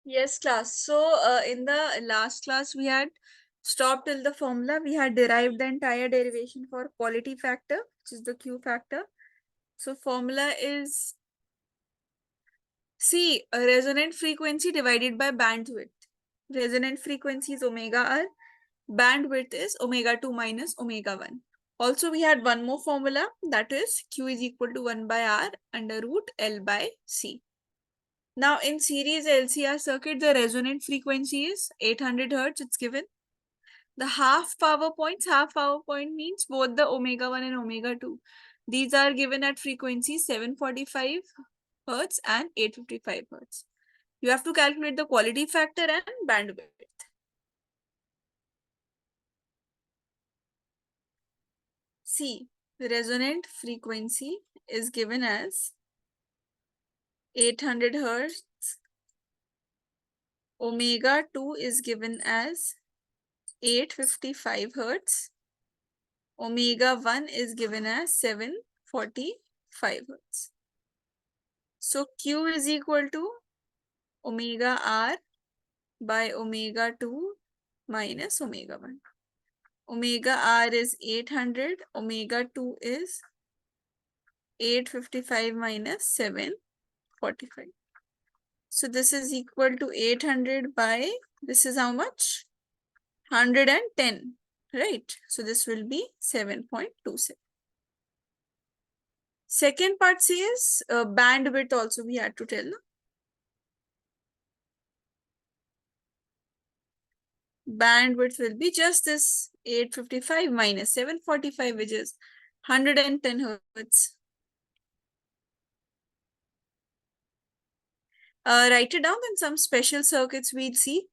Yes, class. So, in the last class, we had stopped till the formula. We had derived the entire derivation for quality factor, which is the Q factor. So, formula is C, a resonant frequency divided by bandwidth. Resonant frequency is omega R. Bandwidth is omega 2 minus omega 1. Also, we had one more formula, that is Q is equal to 1 by R under root L by C. Now, in series LCR circuit, the resonant frequency is 800 Hertz. It's given. The half power point means both the omega 1 and omega 2. These are given at frequency 745 Hertz and 855 Hertz. You have to calculate the quality factor and bandwidth. C, resonant frequency is given as 800 Hertz. Omega 2 is given as 855 Hertz. Omega 1 is given as 745 Hertz. So Q is equal to omega R by omega 2 minus omega 1. Omega R is 800. Omega 2 is 855 minus 745. So this is equal to 800 by, this is how much? 110, right? So this will be 7.27. Second part says bandwidth also we had to tell. No? Bandwidth will be just this 855 minus 745, which is 110 Hertz. Write it down, and some special circuits we'll see.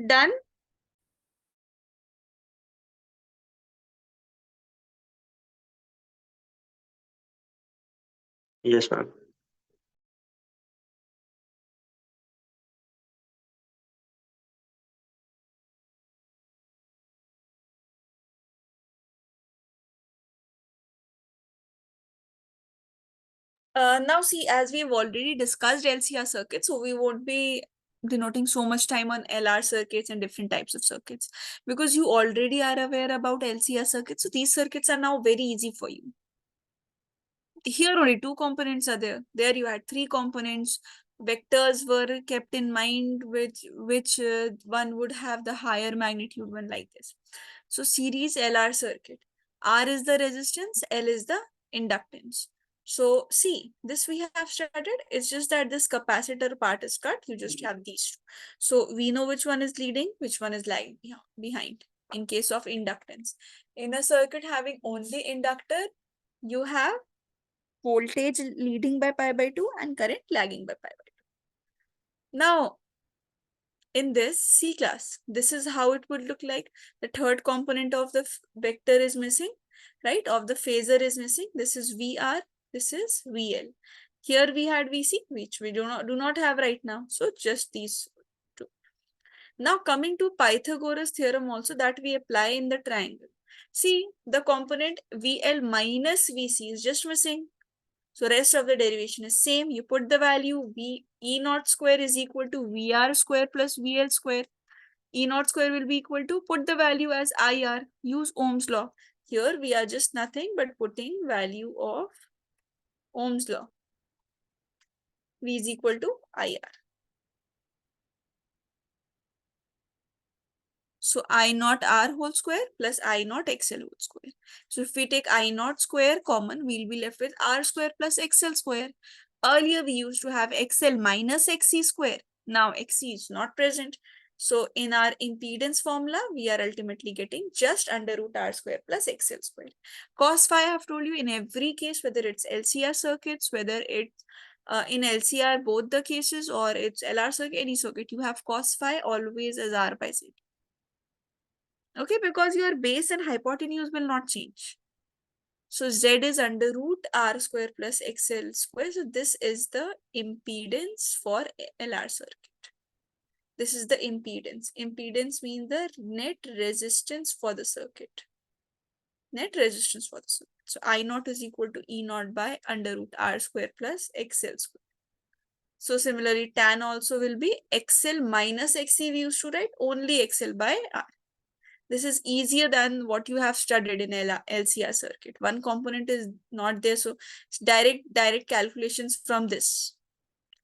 Done? Yes, ma'am. Now see, as we've already discussed LCR circuits, so we won't be denoting so much time on LR circuits and different types of circuits because you already are aware about LCR circuits. So these circuits are now very easy for you. Here only two components are there. There you had three components. Vectors were kept in mind, which one would have the higher magnitude one like this. So series LR circuit. R is the resistance, L is the inductance. So see, this we have started. It's just that this capacitor part is cut. You just have these two. So we know which one is leading, which one is lagging behind in case of inductance. In a circuit having only inductor, you have voltage leading by pi by 2 and current lagging by pi by 2. Now, in this C class, this is how it would look like. The third component of the vector is missing, right? Of the phasor is missing. This is VR, this is VL. Here we had VC, which we do not have right now. So just these two. Now coming to Pythagoras theorem also that we apply in the triangle. See, the component VL minus VC is just missing. So rest of the derivation is same. You put the value E naught square is equal to VR square plus VL square. E naught square will be equal to, put the value as IR. Use Ohm's law. Here we are just nothing but putting value of Ohm's law. V is equal to IR. So I naught R whole square plus I naught XL whole square. So if we take I naught square common, we'll be left with R square plus XL square. Earlier we used to have XL minus XC square. Now XC is not present. So in our impedance formula, we are ultimately getting just under root R square plus XL square. Cos phi, I have told you in every case, whether it's LCR circuits, whether it's in LCR, both the cases, or it's LR circuit, any circuit, you have cos phi always as R by Z. Okay, because your base and hypotenuse will not change. So Z is under root R square plus XL square. So this is the impedance for LR circuit. This is the impedance. Impedance means the net resistance for the circuit. Net resistance for the circuit. So I naught is equal to E naught by under root R square plus XL square. So similarly, tan also will be XL minus XC. We used to write only XL by R. This is easier than what you have studied in LCR circuit. One component is not there. So direct calculations from this.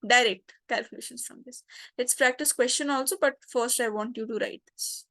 Direct calculations from this. Let's practice question also, but first I want you to write this.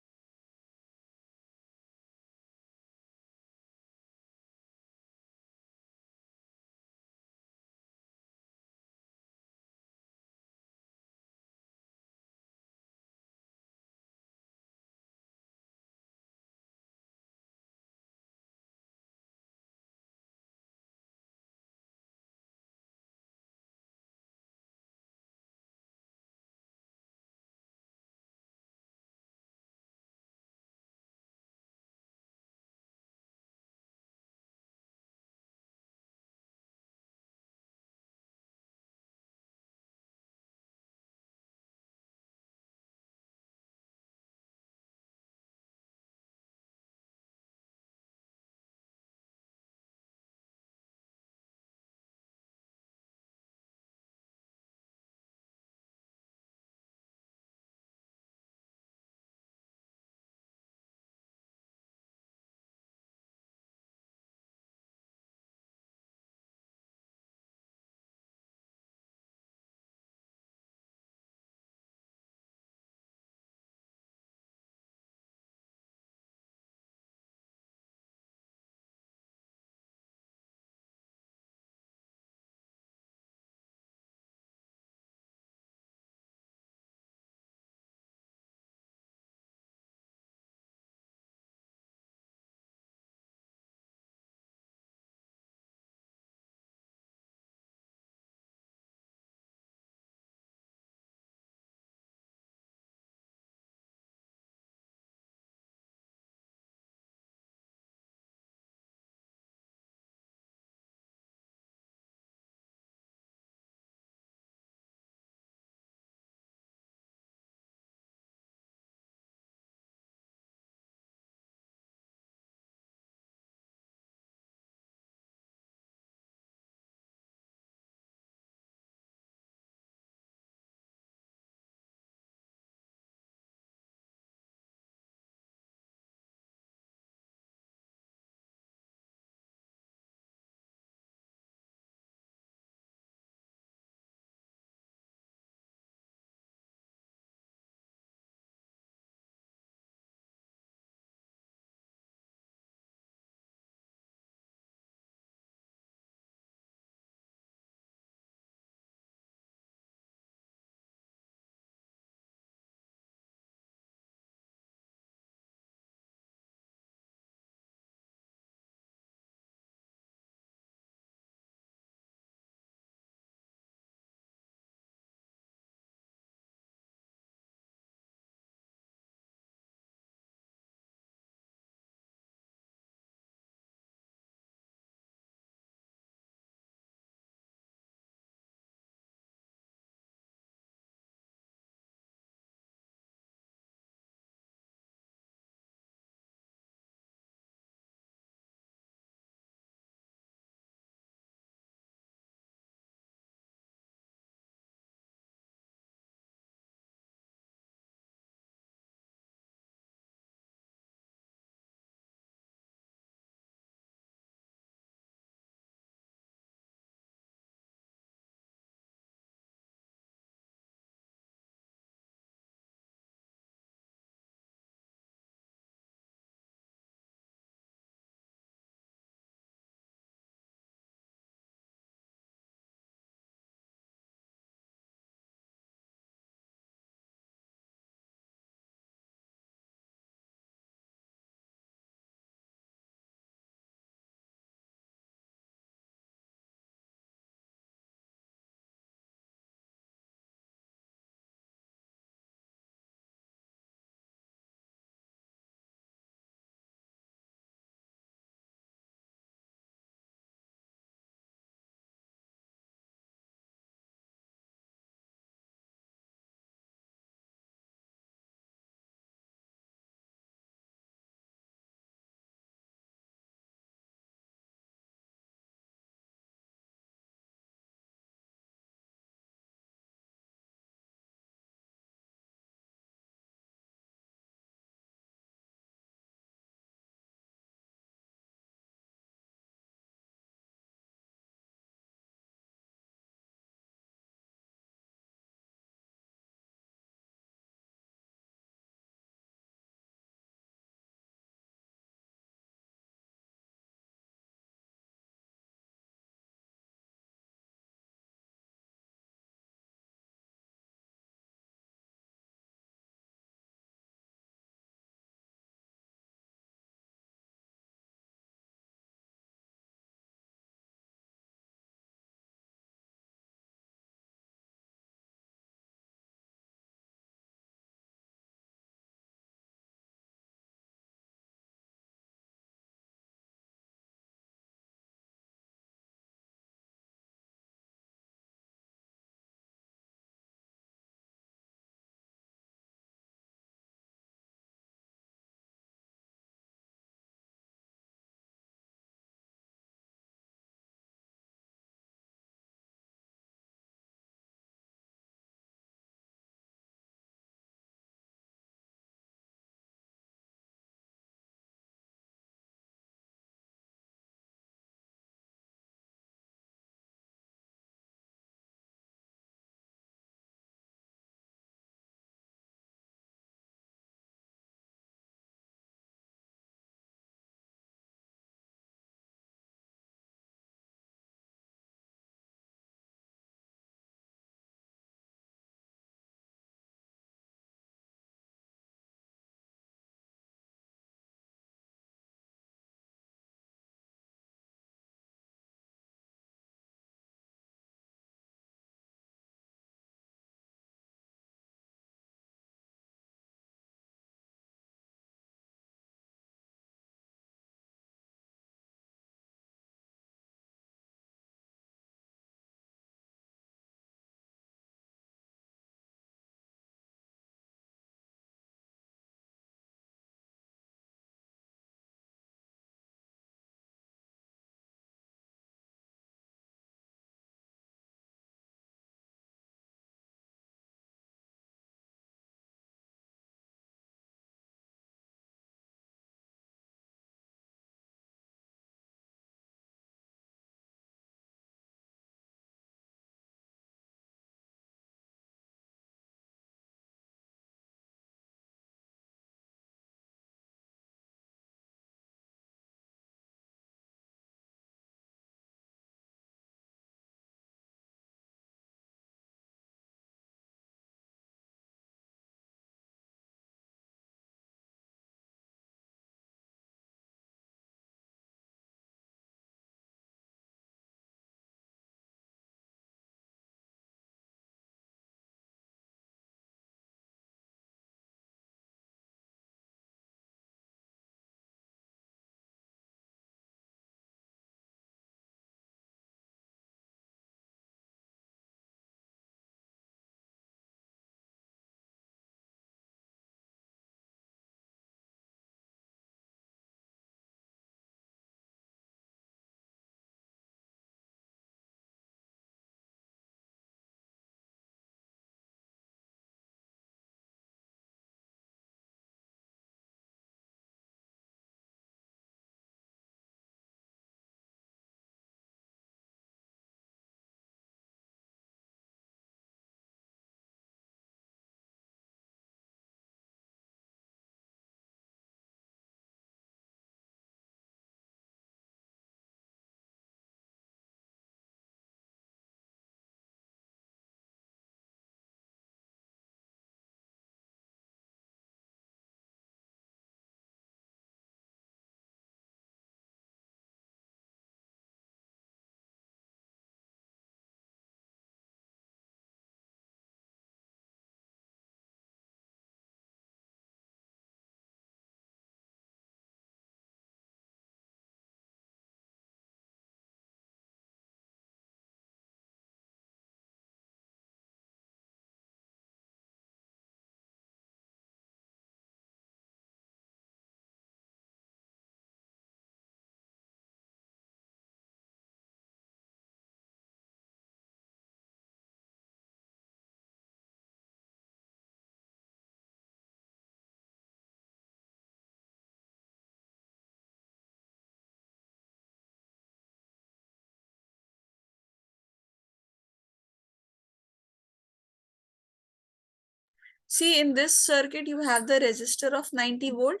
See, in this circuit, you have the resistor of 90 volt.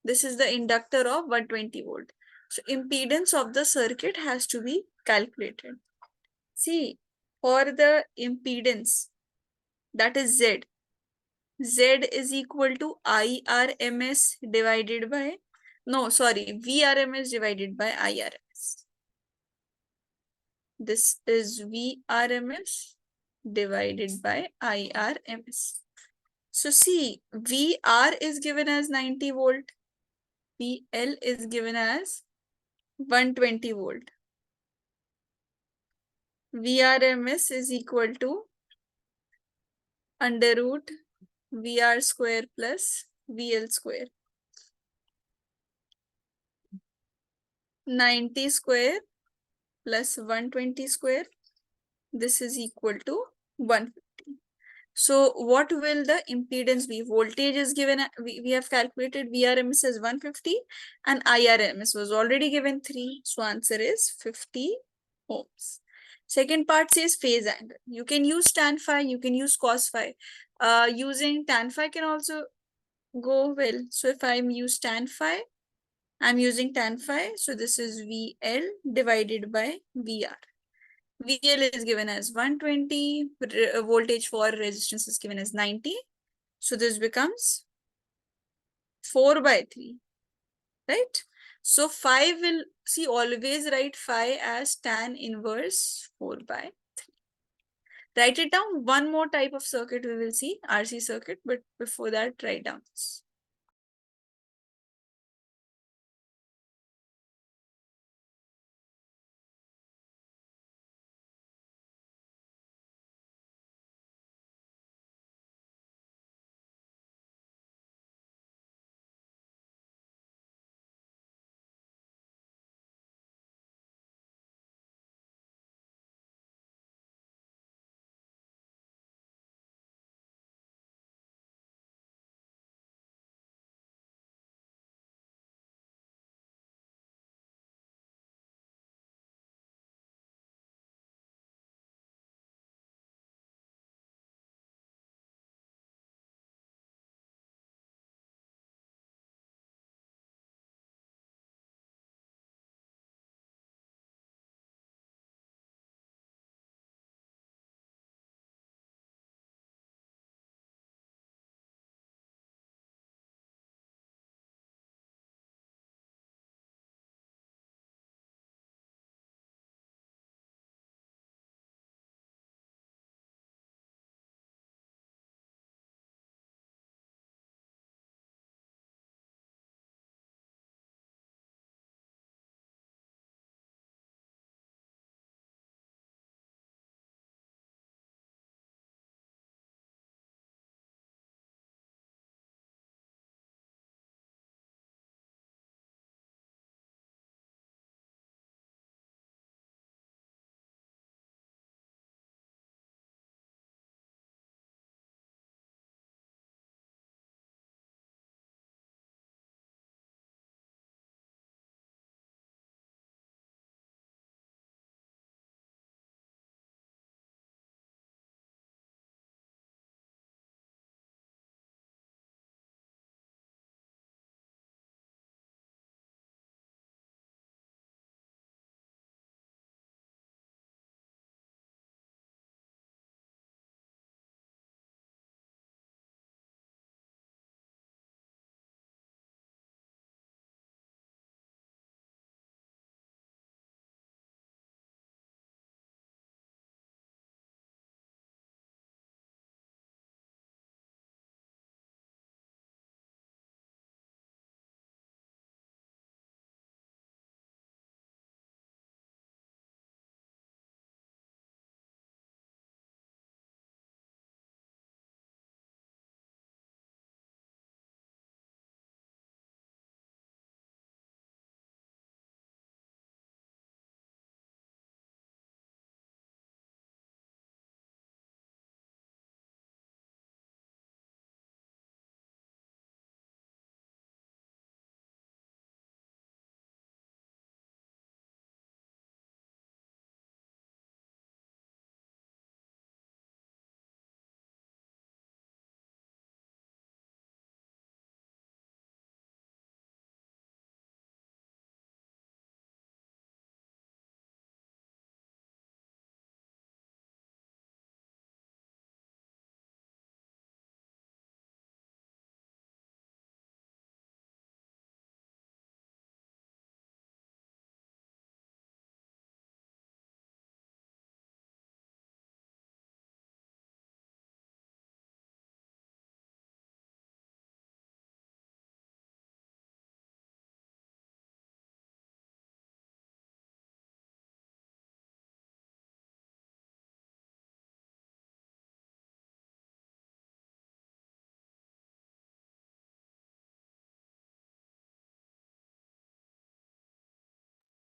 This is the inductor of 120 volt. So impedance of the circuit has to be calculated. See, for the impedance, that is Z. Z is equal to IRMS divided by, no, sorry, VRMS divided by IRMS. This is VRMS divided by IRMS. So see, VR is given as 90 volt. VL is given as 120 volt. VRMS is equal to under root VR square plus VL square. 90 square plus 120 square. This is equal to 150. So what will the impedance be? Voltage is given, we have calculated VRMS as 150 and IRMS was already given 3. So answer is 50 ohms. Second part says phase angle. You can use tan phi, you can use cos phi. Using tan phi can also go well. So if I'm use tan phi, I'm using tan phi. So this is VL divided by VR. VL is given as 120, voltage for resistance is given as 90. So this becomes 4 by 3, right? So phi will, see, always write phi as tan inverse 4 by 3. Write it down. One more type of circuit we will see, RC circuit, but before that, write down this.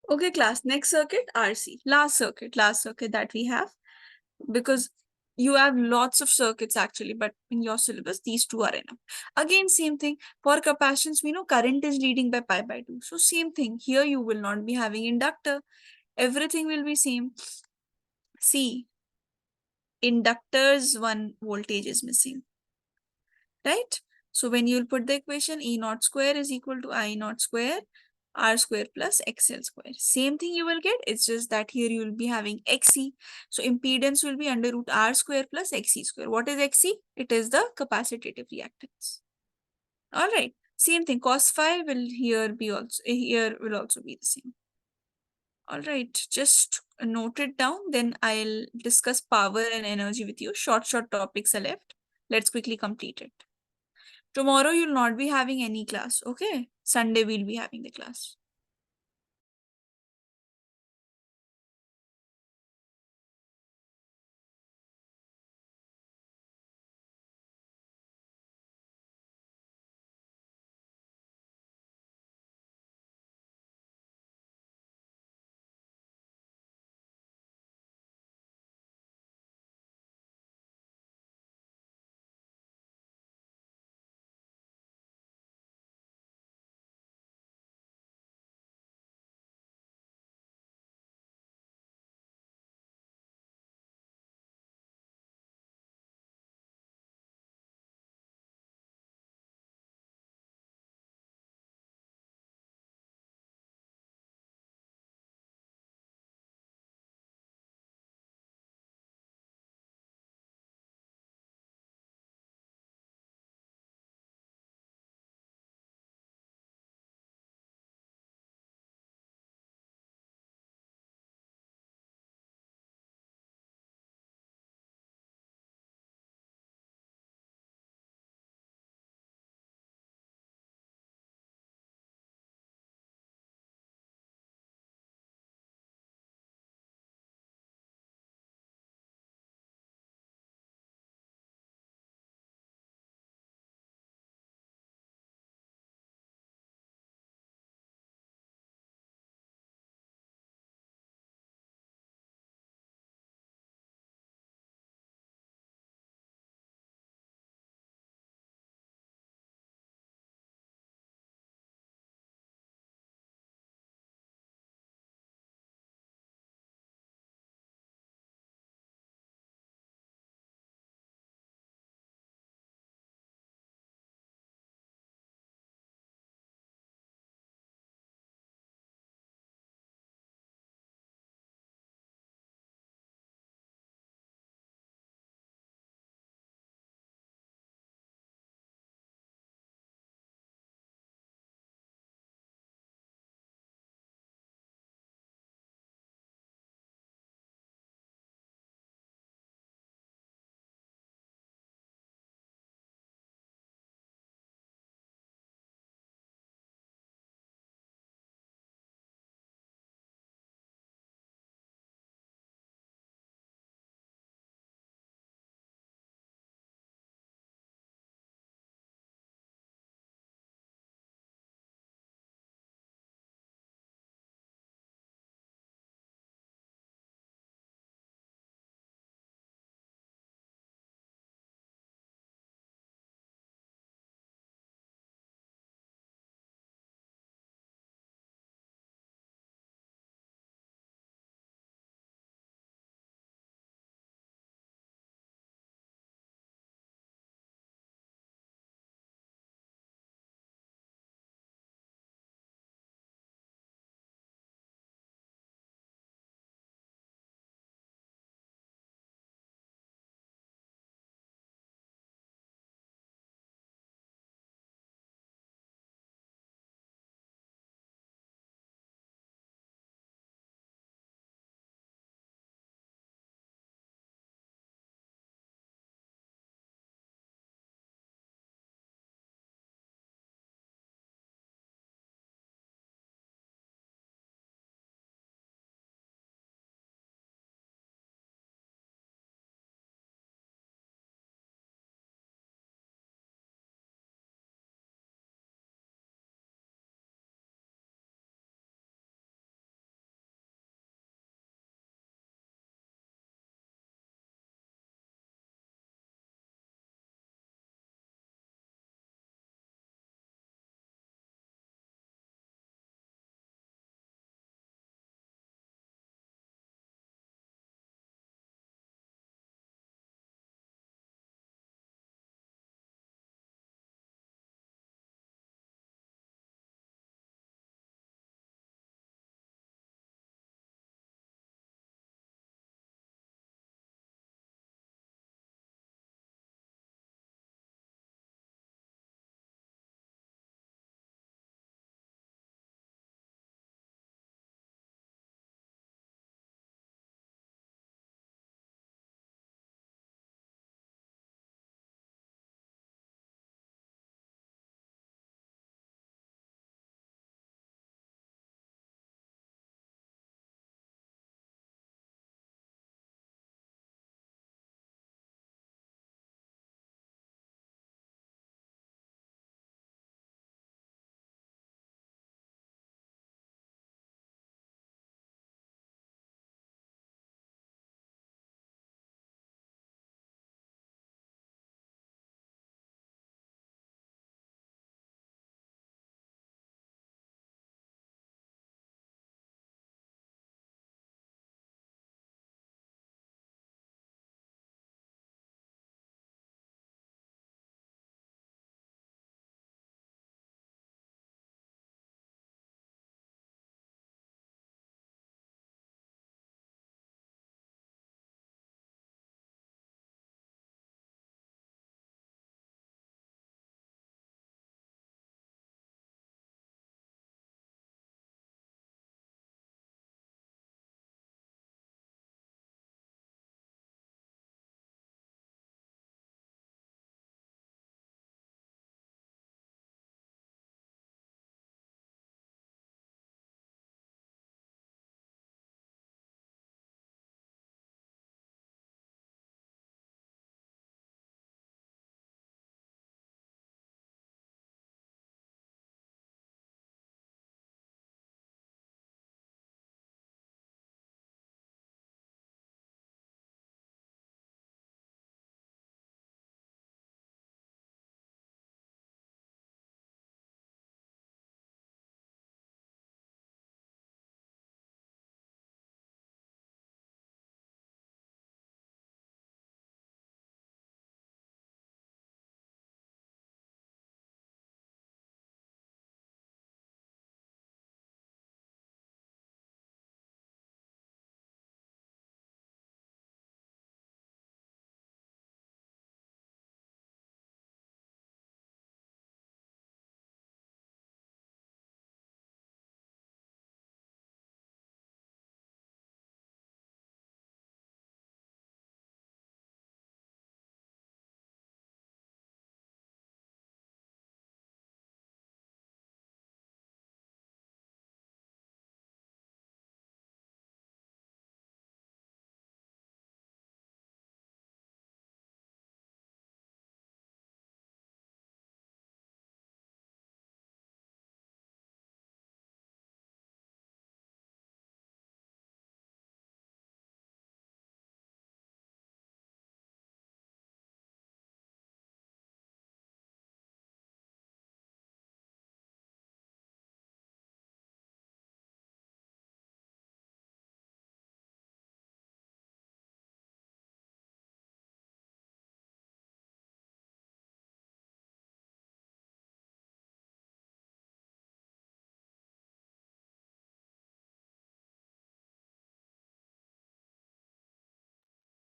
Okay, class. Next circuit, RC. Last circuit that we have, because you have lots of circuits actually, but in your syllabus, these two are enough. Again, same thing. For capacitance, we know current is leading by pi by 2. So same thing. Here you will not be having inductor. Everything will be same. See, inductors, one voltage is missing, right? So when you will put the equation, E naught square is equal to I naught square r square plus xl square. Same thing you will get. It's just that here you will be having xc. So impedance will be under root r square plus xc square. What is xc? It is the capacitive reactance. All right. Same thing. Cos phi will here will also be the same. All right. Just note it down. Then I'll discuss power and energy with you. Short topics are left. Let's quickly complete it. Tomorrow you'll not be having any class. Okay. Sunday we'll be having the class.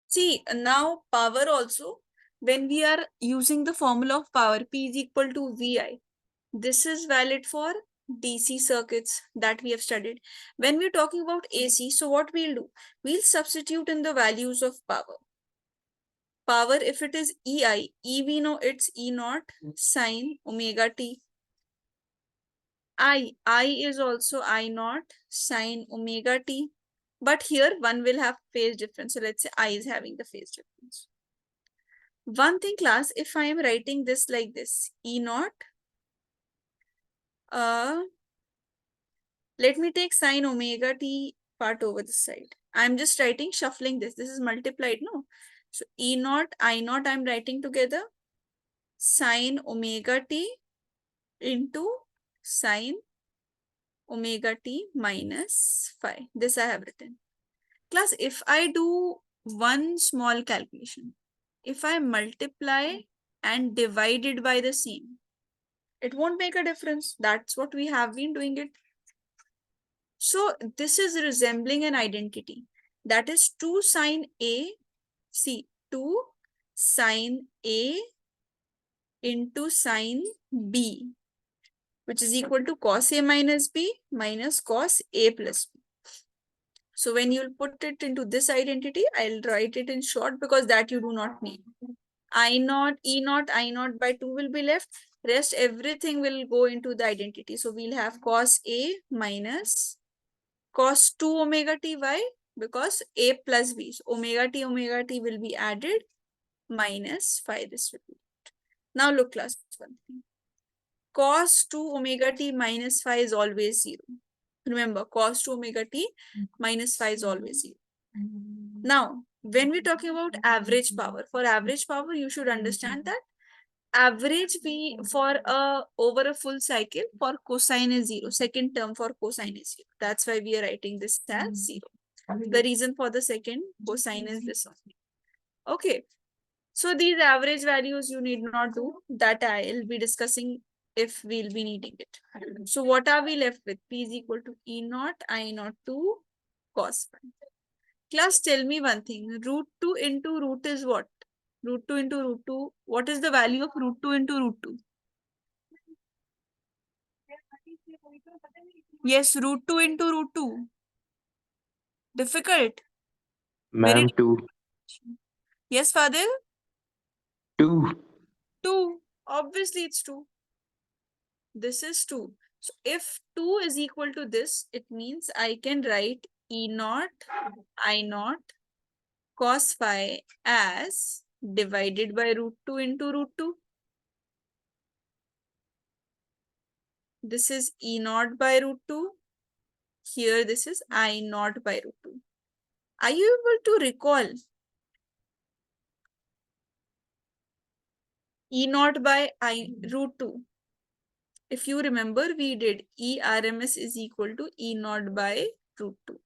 See, now power also, when we are using the formula of power, P is equal to VI. This is valid for DC circuits that we have studied. When we're talking about AC, so what we'll do? We'll substitute in the values of power. Power, if it is EI, E we know it's E naught sine omega T. I is also I naught sine omega T. But here one will have phase difference. So let's say I is having the phase difference. One thing class, if I am writing this like this, E naught, let me take sine omega T part over the side. I'm just writing, shuffling this. This is multiplied, no? So E naught, I naught, I'm writing together. Sine omega T into sine omega T minus phi. This I have written. Class, if I do one small calculation, if I multiply and divide it by the same, it won't make a difference. That's what we have been doing it. So this is resembling an identity. That is 2 sine A, see, 2 sine A into sine B, which is equal to cos A minus B minus cos A plus B. So when you'll put it into this identity, I'll write it in short because that you do not need. I naught, E naught, I naught by 2 will be left. Rest everything will go into the identity. So we'll have cos A minus cos 2 omega t. Why? Because A plus B. So omega t will be added minus phi. This will be. Now look class one thing. Cos 2 omega t minus phi is always 0. Remember, cos 2 omega t minus phi is always 0. Now, when we're talking about average power, for average power, you should understand that average we for over a full cycle for cosine is 0. Second term for cosine is 0. That's why we are writing this as 0. The reason for the second cosine is this one. Okay. So these average values you need not do. That I'll be discussing if we'll be needing it. So what are we left with? P is equal to E naught, I naught 2 cos phi. Class, tell me one thing. Root 2 into root is what? Root 2 into root 2. What is the value of root 2 into root 2? Yes, root 2 into root 2. Difficult. Very Ma'am, two. Yes, Fadil? 2. 2. Obviously, it's 2. This is 2. So if 2 is equal to this, it means I can write E naught, I naught, cos phi as divided by root 2 into root 2. This is E naught by root 2. Here, this is I naught by root 2. Are you able to recall E naught by I root 2? If you remember, we did E RMS is equal to E naught by root 2.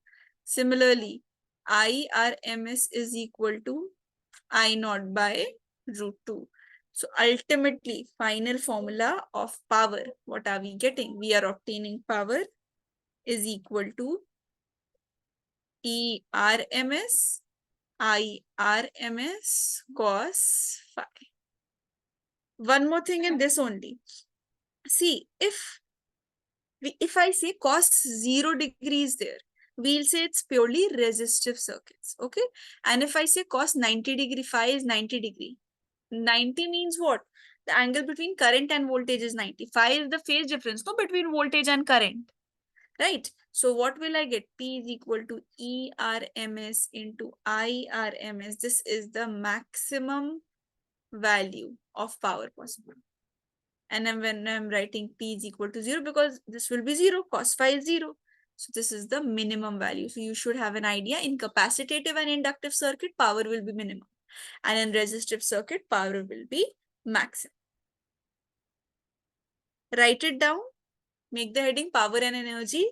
Similarly, I RMS is equal to I naught by root 2. So ultimately, final formula of power, what are we getting? We are obtaining power is equal to E RMS I RMS cos phi. One more thing in this only. See, if I say cos 0 degrees there, we'll say it's purely resistive circuits. Okay. And if I say cos 90 degree, phi is 90 degree. 90 means what? The angle between current and voltage is 90. Phi is the phase difference, no, between voltage and current. Right? So what will I get? P is equal to E RMS into I RMS. This is the maximum value of power possible. And then when I'm writing P is equal to 0, because this will be 0, cos phi is 0. So this is the minimum value. So you should have an idea. In capacitive and inductive circuit, power will be minimum. And in resistive circuit, power will be maximum. Write it down. Make the heading power and energy.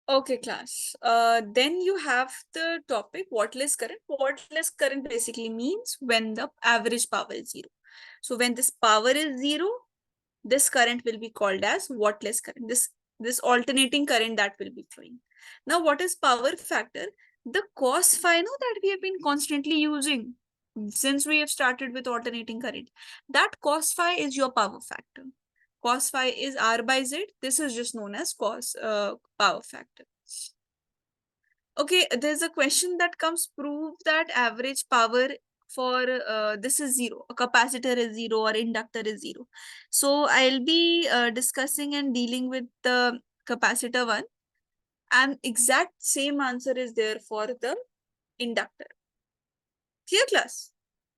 Okay, class. Then you have the topic wattless current. Wattless current basically means when the average power is zero. So when this power is zero, this current will be called as wattless current. This alternating current that will be flowing. Now, what is power factor? The cos phi no, that we have been constantly using since we have started with alternating current. That cos phi is your power factor. Cos phi is R by Z. This is just known as cos power factor. Okay, there's a question that comes, prove that average power for this is zero, a capacitor is zero or inductor is zero. So I'll be discussing and dealing with the capacitor one, and exact same answer is there for the inductor. Clear, class?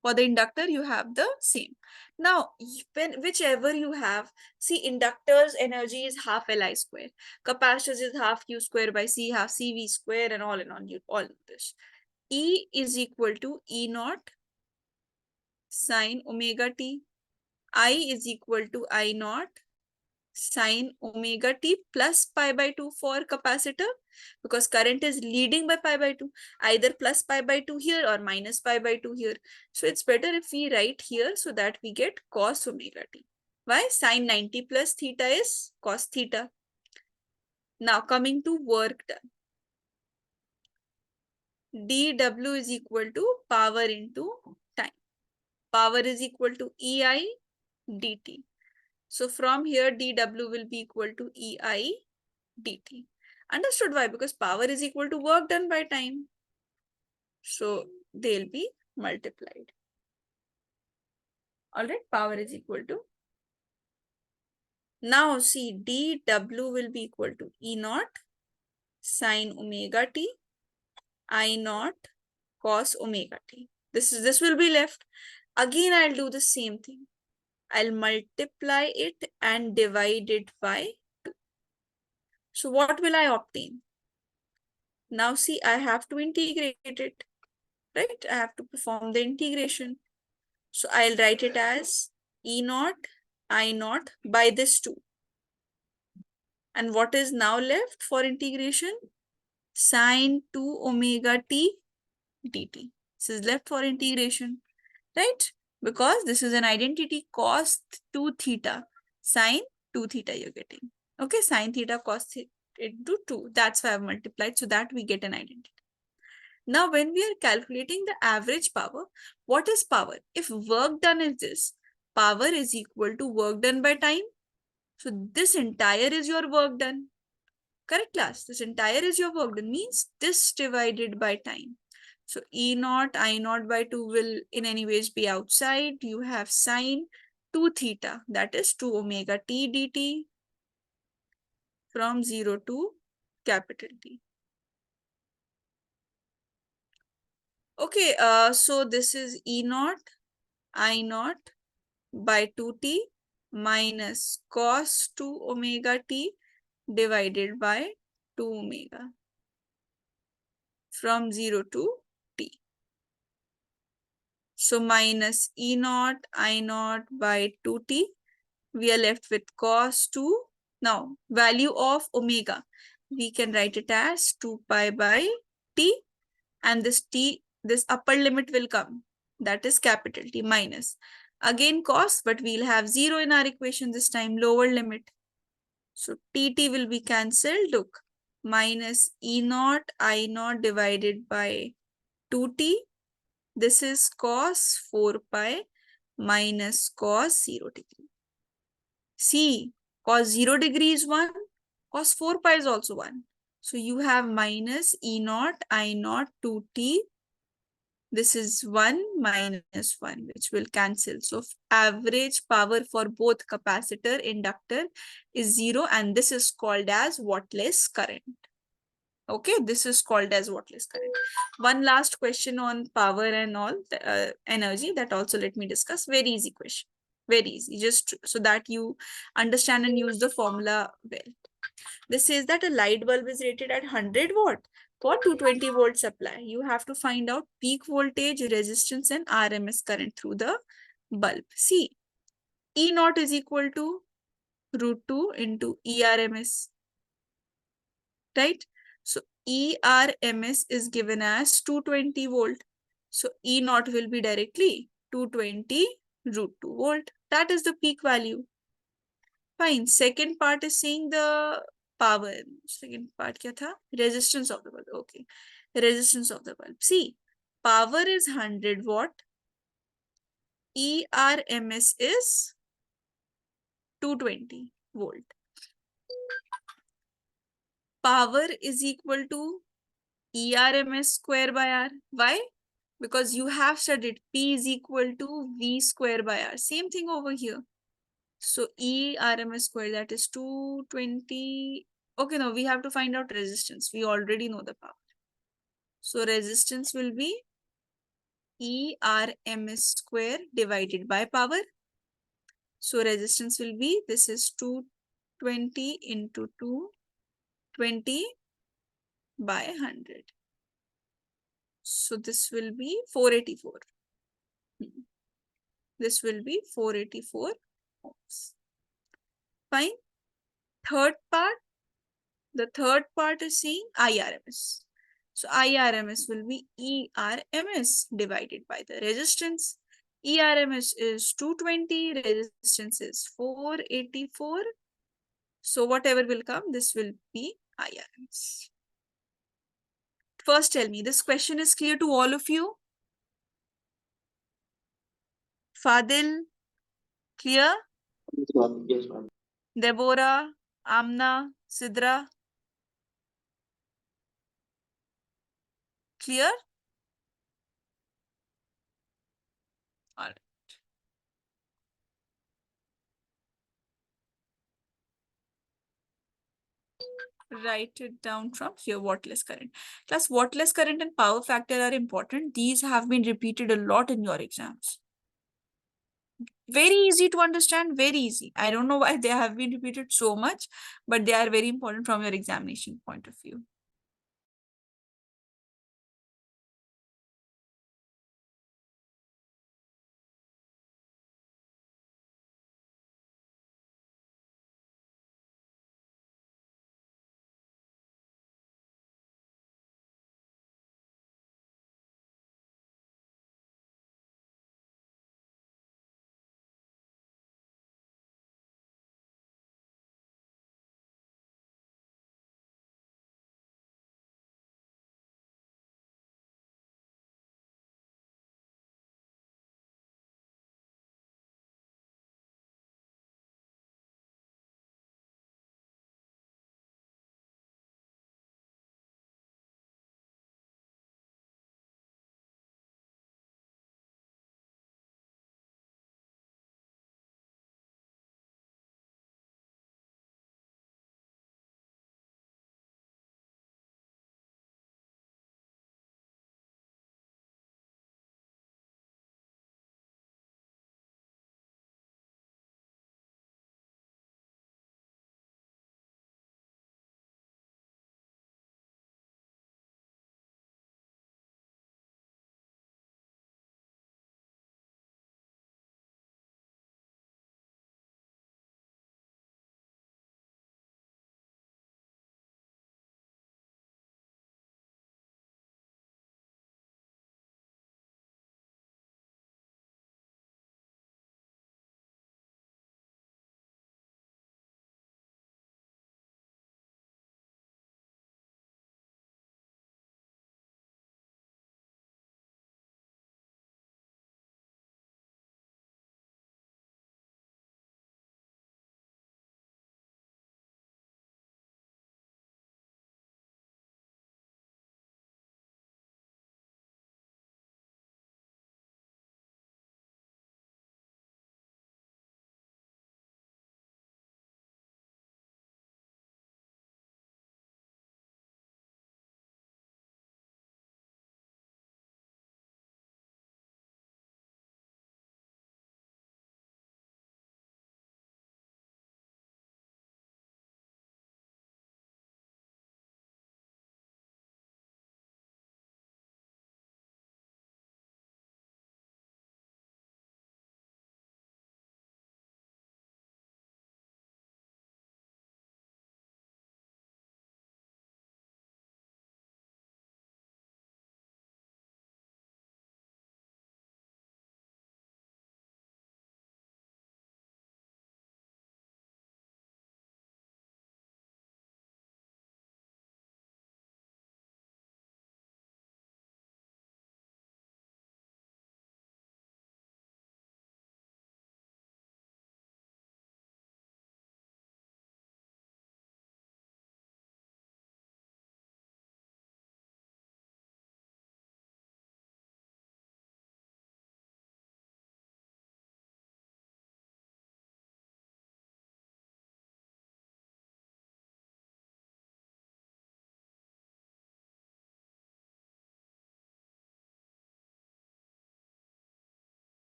For the inductor, you have the same. Now, when whichever you have, see, inductor's energy is half Li square. Capacitor's is half Q square by C, half CV square, and all in all, all of this. E is equal to E naught sine omega t. I is equal to I naught sine omega t plus pi by 2 for capacitor, because current is leading by pi by 2, either plus pi by 2 here or minus pi by 2 here. So it's better if we write here so that we get cos omega t. Why? Sine 90 plus theta is cos theta. Now coming to work done. dW is equal to power into time. Power is equal to EI dt. So from here, dW will be equal to EI dt. Understood why? Because power is equal to work done by time. So they'll be multiplied. All right, power is equal to. Now see, dW will be equal to E naught sine omega t, I naught cos omega t. This will be left. Again, I'll do the same thing. I'll multiply it and divide it by 2. So what will I obtain? Now see, I have to integrate it, right? I have to perform the integration. So I'll write it as E naught, I naught by this 2. And what is now left for integration? Sine 2 omega t dt. This is left for integration, right? Because this is an identity, cos 2 theta, sine 2 theta you're getting. Okay, sine theta cos theta into 2. That's why I've multiplied so that we get an identity. Now, when we are calculating the average power, what is power? If work done is this, power is equal to work done by time. So this entire is your work done. Correct, class? This entire is your work done, means this divided by time. So E naught, I naught by 2 will in any ways be outside. You have sine 2 theta, that is 2 omega t dt from 0 to capital T. Okay, so this is E naught, I naught by 2t minus cos 2 omega t divided by 2 omega from 0 to t. So minus E naught I naught by 2t. We are left with cos 2. Now, value of omega, we can write it as 2 pi by t, and this t, this upper limit will come. That is capital T minus. Again cos, but we'll have 0 in our equation this time, lower limit. So tt will be cancelled. Look, minus E naught I naught divided by 2t. This is cos 4 pi minus cos 0 degree. See, cos 0 degree is 1, cos 4 pi is also 1. So you have minus E naught I naught 2t. This is 1 minus 1, which will cancel. So average power for both capacitor, inductor is 0, and this is called as wattless current. Okay, this is called as wattless current. One last question on power and all, energy, that also let me discuss. Very easy question. Very easy, just so that you understand and use the formula well. This says that a light bulb is rated at 100 watt for 220 volt supply. You have to find out peak voltage, resistance, and RMS current through the bulb. See, E naught is equal to root 2 into ERMS. right? So ERMS is given as 220 volt. So E naught will be directly 220 root 2 volt. That is the peak value. Fine. Second part is saying the power. Second part kya tha? Resistance of the bulb. Okay. Resistance of the bulb. See, power is 100 watt. ERMS is 220 volt. Power is equal to ERMS square by R. Why? Because you have studied P is equal to V square by R. Same thing over here. So ERMS square, that is 220. Okay, now we have to find out resistance. We already know the power. So resistance will be ERMS square divided by power. So resistance will be, this is 220 into 220 by 100. So this will be 484. This will be 484 ohms. Fine. Third part, the third part is saying IRMS. So IRMS will be ERMS divided by the resistance. ERMS is 220, resistance is 484. So whatever will come, this will be IRMS. First tell me, this question is clear to all of you? Fadil, clear? Yes, ma'am. Yes, ma'am. Deborah, Amna, Sidra, clear? All right. Write it down from here. Wattless current. Plus, wattless current and power factor are important. These have been repeated a lot in your exams. Very easy to understand, very easy. I don't know why they have been repeated so much, but they are very important from your examination point of view.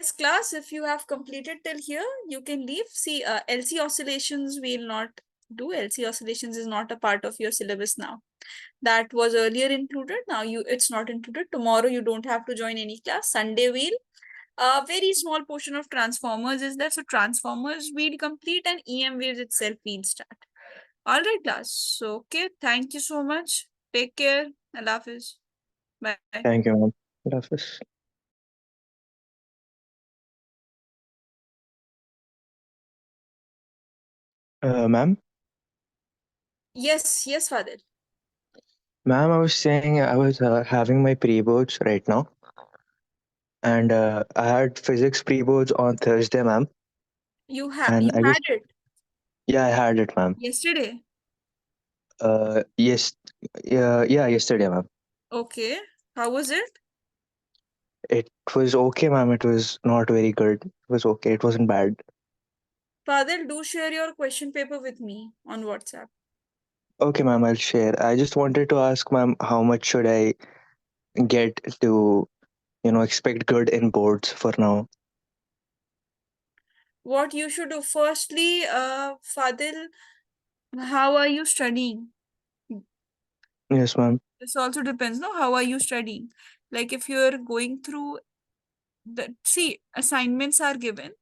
Yes, class, if you have completed till here, you can leave. See, LC oscillations we will not do. LC oscillations is not a part of your syllabus now. That was earlier included. Now it's not included. Tomorrow you don't have to join any class. Sunday we'll a very small portion of transformers is there. So transformers we'll complete and EM waves itself we'll start. All right, class. So okay, thank you so much. Take care. Allah Hafiz. Bye. Thank you, ma'am. Allah Hafiz. Ma'am? Yes, yes, Father. Ma'am, I was saying I was having my pre-boards right now. And I had physics pre-boards on Thursday, ma'am. You And I had just, it yeah, I had it, ma'am. yesterday. Yes, yeah, yesterday, ma'am. Okay. How was it? It was okay, ma'am. It was not very good. It was okay. It wasn't bad. Father, do share your question paper with me on WhatsApp. Okay, ma'am, I'll share. I just wanted to ask, ma'am, how much should I get to, expect good in boards for now? What you should do firstly, Fadil, how are you studying? Yes, ma'am. This also depends, no? How are you studying? Like if you're going through the see, assignments are given.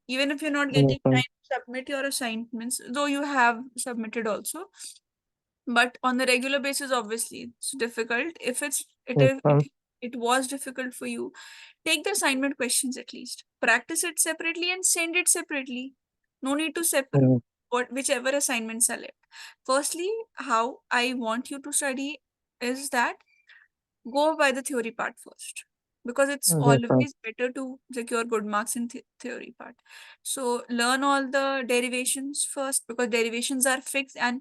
Even if you're not Yes, getting ma'am. time to submit your assignments, though you have submitted also, but on a regular basis, obviously, it's difficult. If Yes, ma'am. it was difficult for you, take the assignment questions at least. Practice it separately and send it separately. No need to separate Mm, whichever assignments are left. Firstly, how I want you to study is that go by the theory part first, because it's yes, ma'am. always better to secure good marks in theory part. So learn all the derivations first, because derivations are fixed and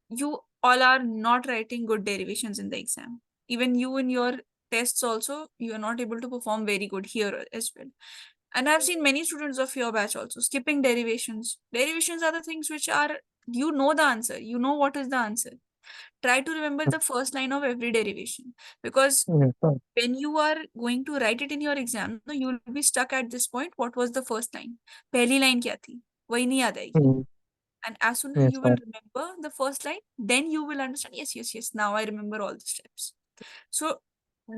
you all are not writing good derivations in the exam. Even you in your tests also, you are not able to perform very good here as well. And I've seen many students of your batch also skipping derivations. Derivations are the things which are, you know the answer, you know what is the answer. Try to remember the first line of every derivation, because Yes, ma'am. when you are going to write it in your exam, no, you will be stuck at this point. What was the first line? पहली line क्या थी? वही नहीं याद आएगी. Mm, And as soon as yes, you will ma'am. remember the first line, then you will understand, yes, yes, yes, now I remember all the steps. So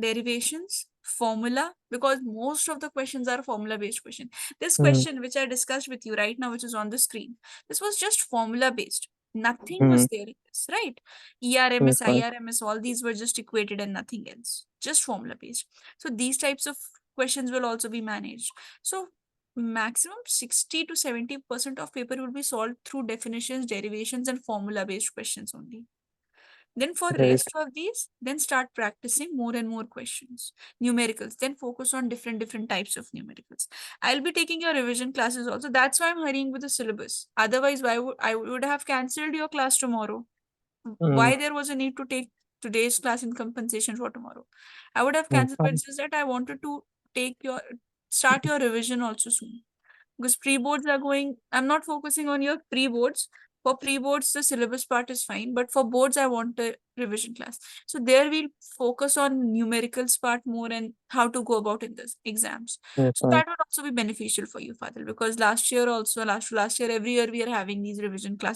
derivations, formula, because most of the questions are formula based question. This Mm, question which I discussed with you right now, which is on the screen, this was just formula based. Nothing mm, was there in this, right? yes, ERMS, ma'am. IRMS, all these were just equated and nothing else, just formula based. So these types of questions will also be managed. So maximum 60 to 70% of paper will be solved through definitions, derivations, and formula based questions only. Then for Right. rest of these, then start practicing more and more questions. Numericals, then focus on different types of numericals. I'll be taking your revision classes also. That's why I'm hurrying with the syllabus. Otherwise, why would I would have cancelled your class tomorrow? Mm, Why there was a need to take today's class in compensation for tomorrow? I would have yes, cancelled, but ma'am. it's just that I wanted to take your start your revision also soon, because pre-boards are going, I'm not focusing on your pre-boards. For pre-boards the syllabus part is fine, but for boards I want a revision class. So there we'll focus on numericals part more and how to go about in this exams. Yes, So ma'am. that would also be beneficial for you, Fadil, because last year also, last year every year we are having these revision classes